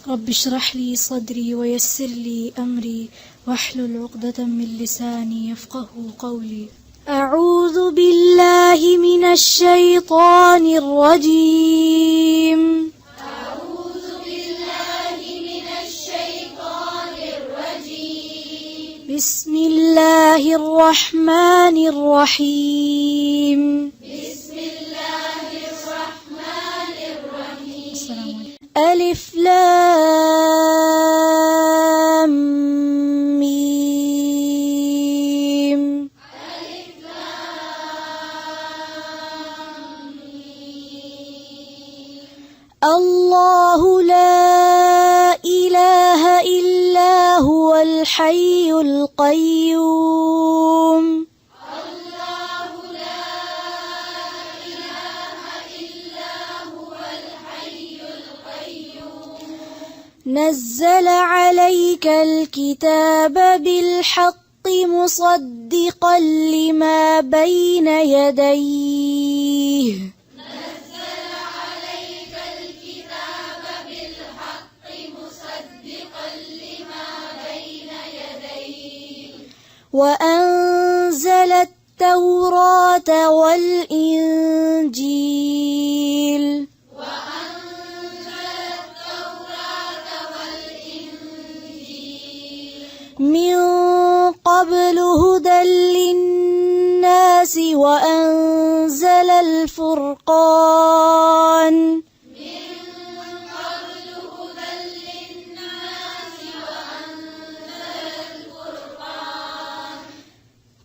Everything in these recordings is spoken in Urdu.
رب اشرح لي صدري ويسر لي أمري واحلل عقدة من لساني يفقه قولي. أعوذ بالله من الشيطان الرجيم. أعوذ بالله من الشيطان الرجيم. بسم الله الرحمن الرحيم. بسم الله الرحمن الرحيم. السلام عليكم. ألف لام ميم. ألف لام ميم. الله لا إله إلا هو الحي القيوم. الله لا إله إلا هو الحي القيوم. نزل عليك الكتاب بالحق مصدقا لما بين يديه. نزل عليك الكتاب بالحق مصدقا لما بين يديه. وأنزل التوراة والإنجيل. وأنزل التوراة والإنجيل. من قبل هدى للناس وأنزل الفرقان. من قبل هدى للناس وأنزل الفرقان.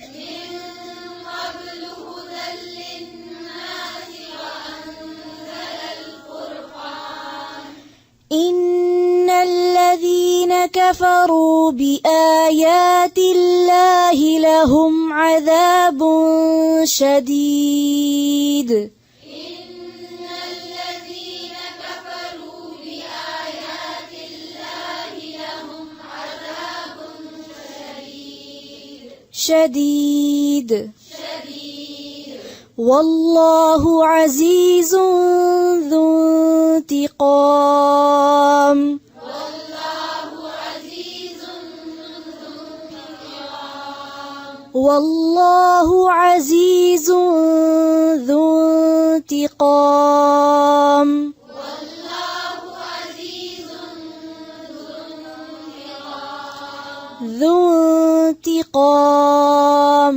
من قبل هدى للناس وأنزل الفرقان. إن الذين كفروا بآيات الله لهم عذاب شديد. إن الذين كفروا بآيات الله لهم عذاب شديد. شديد. والله عزيز ذو انتقام. والله عزيز ذو انتقام. والله عزيز ذو انتقام. والله عزيز ذو انتقام. ذو انتقام.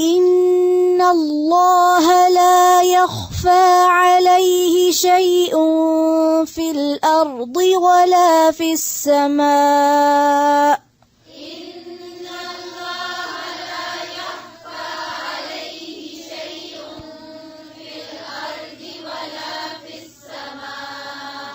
إن الله لا يخفى عليه شيء في الأرض ولا في السماء. إن الله لا يخفى عليه شيء في الأرض ولا في السماء.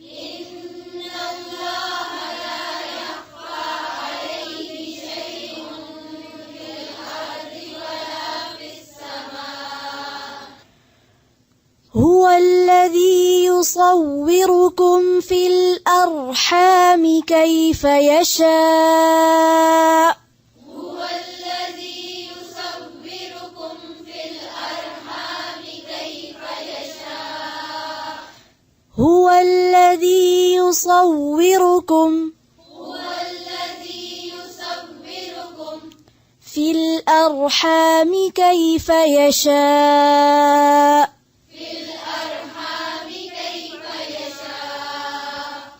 إن الله لا يخفى عليه شيء في الأرض ولا في السماء. هو الذي يصوركم في الأرحام كيف يشاء. هو الذي يصوركم في الأرحام كيف يشاء. هو الذي يصوركم هو الذي يصوركم في الأرحام كيف يشاء. في الأرحام كيف يشاء.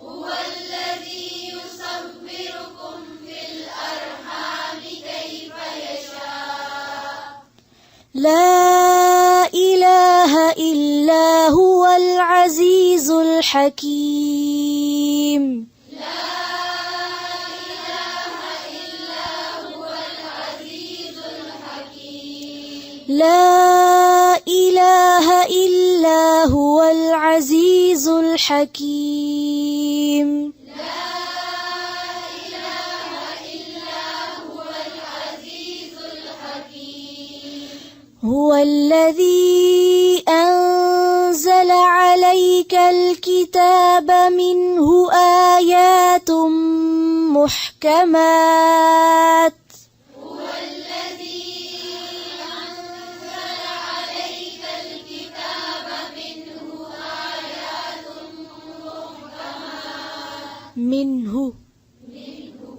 هو الذي يصوركم في الأرحام كيف يشاء. لا إله إلا هو العزيز الحكيم. لا إله إلا هو العزيز الحكيم. لا إله إلا هو العزيز الحكيم. لا إله إلا هو العزيز الحكيم. هو الذي أنزل عليك عليك الكتاب منه آيات محكمات هو الذي أنزل عليك الكتاب منه آيات محكمات منه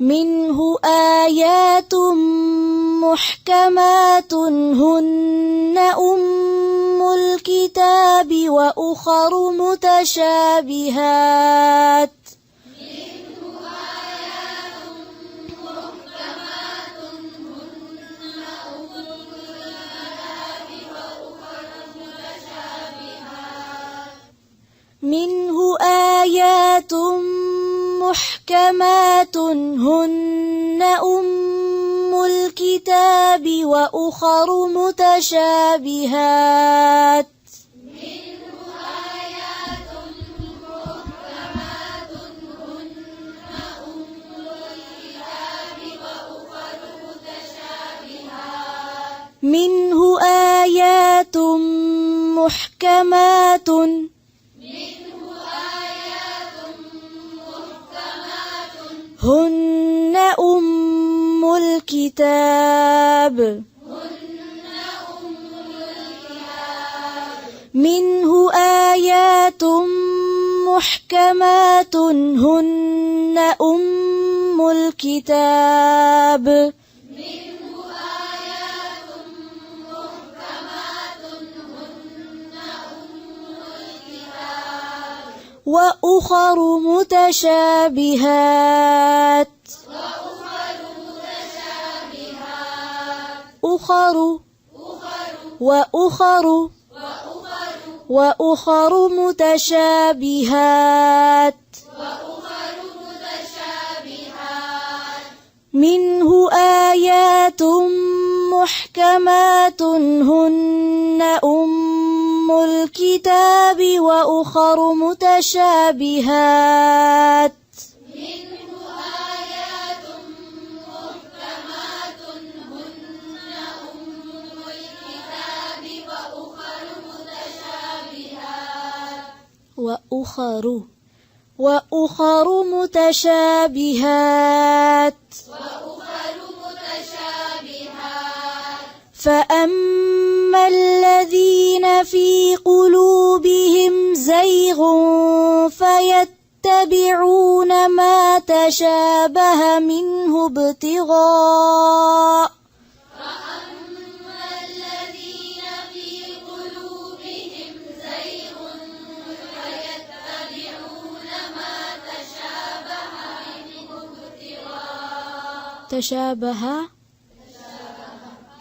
منه آيات محكمات هن أم الكتاب وأخر متشابهات منه آيات محكمات هن أم الكتاب وأخر متشابهات منه آيات محكمات هن أم الكتاب منه آيات محكمات هن أم الكتاب وأخر متشابهات وأخر متشابهات منه آيات محكمات هن أم الكتاب وأخر متشابهات وأخر متشابهات فأما الذين في قلوبهم زيغ فيتبعون ما تشابه منه ابتغاء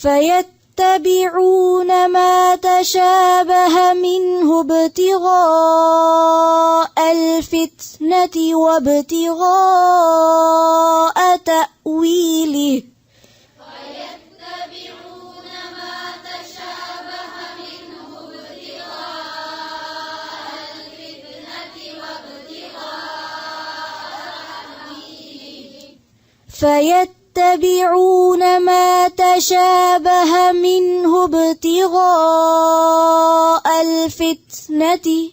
فيتبعون ما تشابه منه ابتغاء الفتنة وابتغاء تأويله فيتبعون ما تشابه منه ابتغاء الفتنة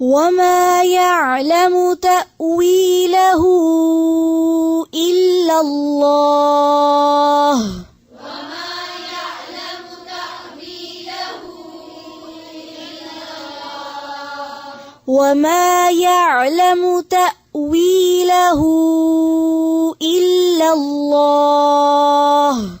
وما يعلم تأويله إلا الله وما يعلم تأويله إلا الله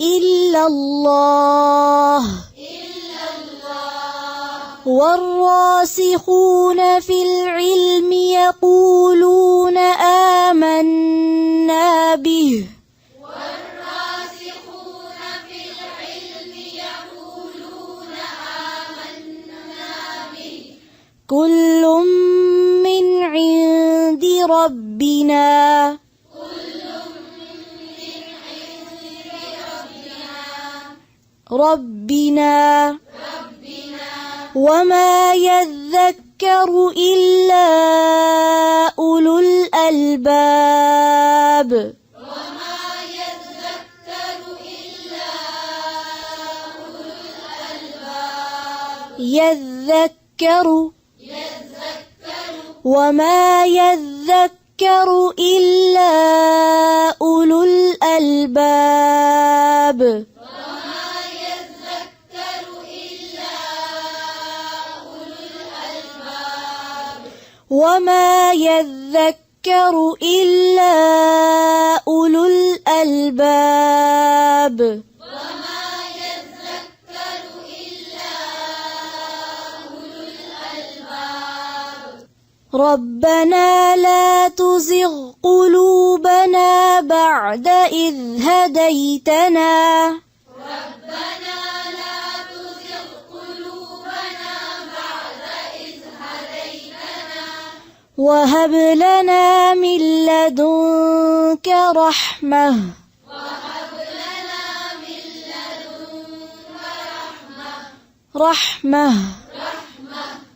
إلا الله والراسخون في العلم يقولون آمنا به كل من عند ربنا وما يذكر إلا أولو الألباب يذكر وما يذكر إلا أولو الألباب وما يذكر إلا أولو الألباب ربنا لا تزغ قلوبنا بعد إذ هديتنا وهب لنا من لدنك رحمة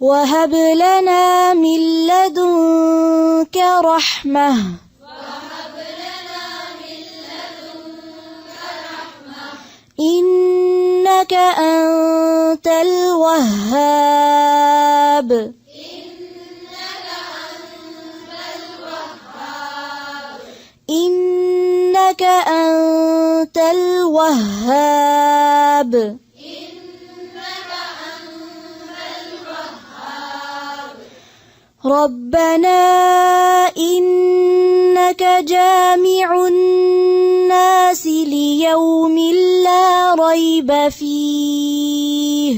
وهب لنا من لدنك رحمة إنك أنت الوهاب إنك أنت الوهاب ربنا إنك جامع الناس ليوم لا ريب فيه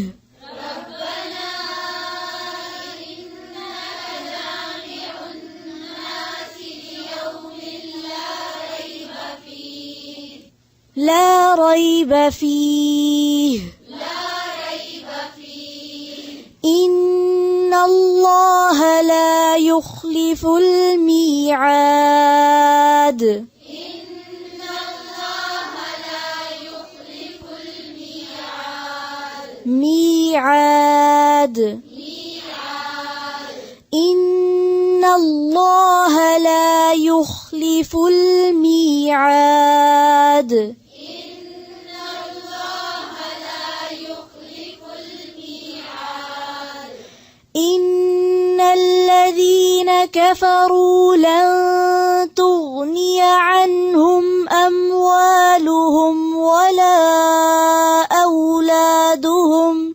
لا ريب فيه إن الله لا يخلف الميعاد إن الله لا يخلف الميعاد إن الذين كفروا لن تغني عنهم أموالهم ولا أولادهم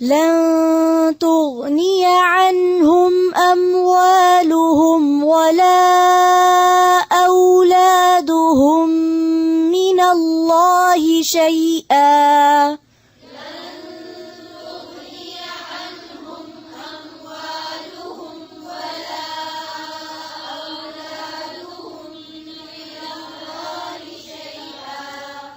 لن تغني عنهم أموالهم ولا أولادهم من الله شيئا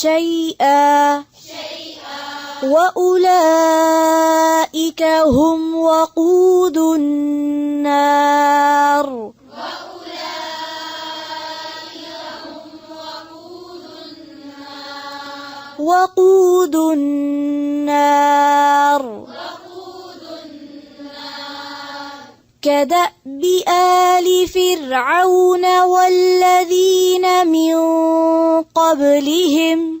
شيئا وأولئك هم وقود النار وقود النار كدأب آل فرعون والذين من قبلهم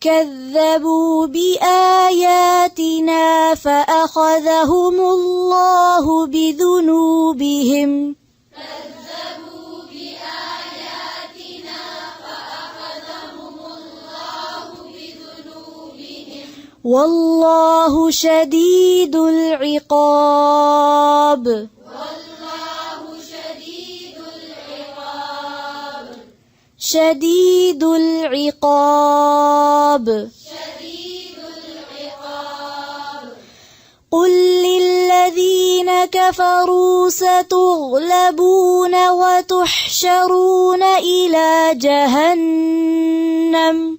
كذبوا بآياتنا فأخذهم الله بذنوبهم والله شديد العقاب شديد العقاب قل للذين كفروا ستغلبون وتحشرون إلى جهنم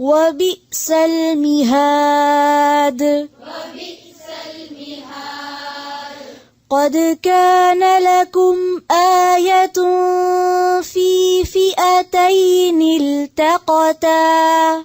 وبئس المهاد قد كان لكم آية في فئتين التقتا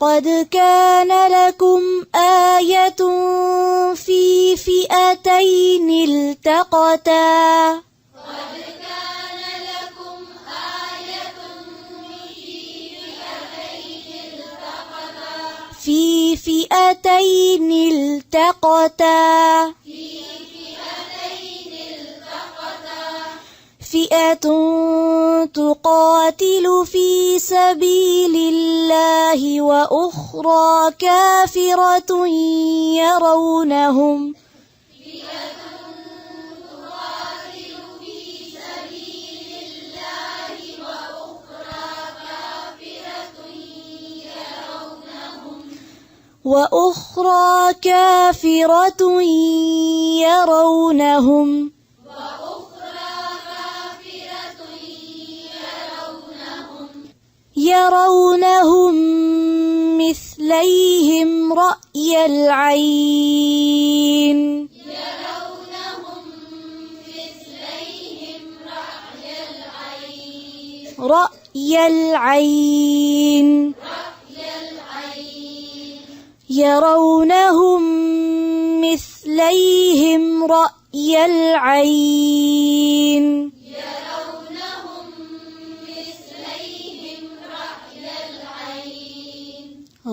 قد كان لكم آية في فئتين التقتا في فئتين التقتا فئة تقاتل في سبيل الله وأخرى كافرة يرونهم وأخرى كافرة يرونهم مثليهم رأي العين رأي العين يرونهم مثليهم رأي العين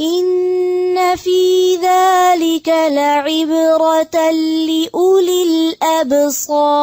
إن في ذلك لعبرة لأولي الأبصار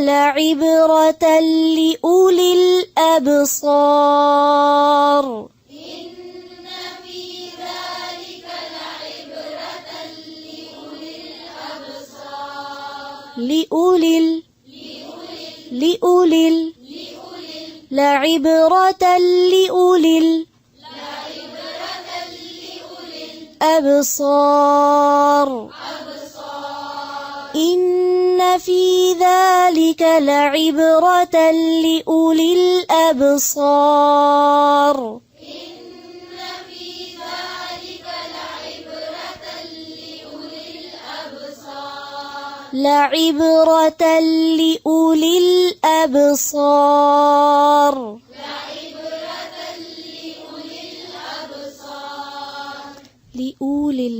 لعبرة لأولي الأبصار إن في ذلك لعبرة لأولي الأبصار لأولي لعبرة لأولي الأبصار إن في ذلك لعبرة لأولي الأبصار إن في ذلك لعبرة لأولي الأبصار لعبرة لأولي الأبصار لأولي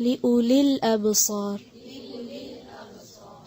لأولي الأبصار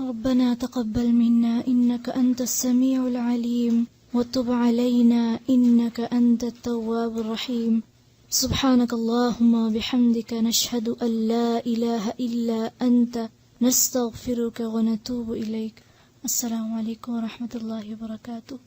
ربنا تقبل منا إنك أنت السميع العليم وتب علينا إنك أنت التواب الرحيم سبحانك اللهم وبحمدك نشهد أن لا إله إلا أنت نستغفرك ونتوب إليك السلام عليكم ورحمة الله وبركاته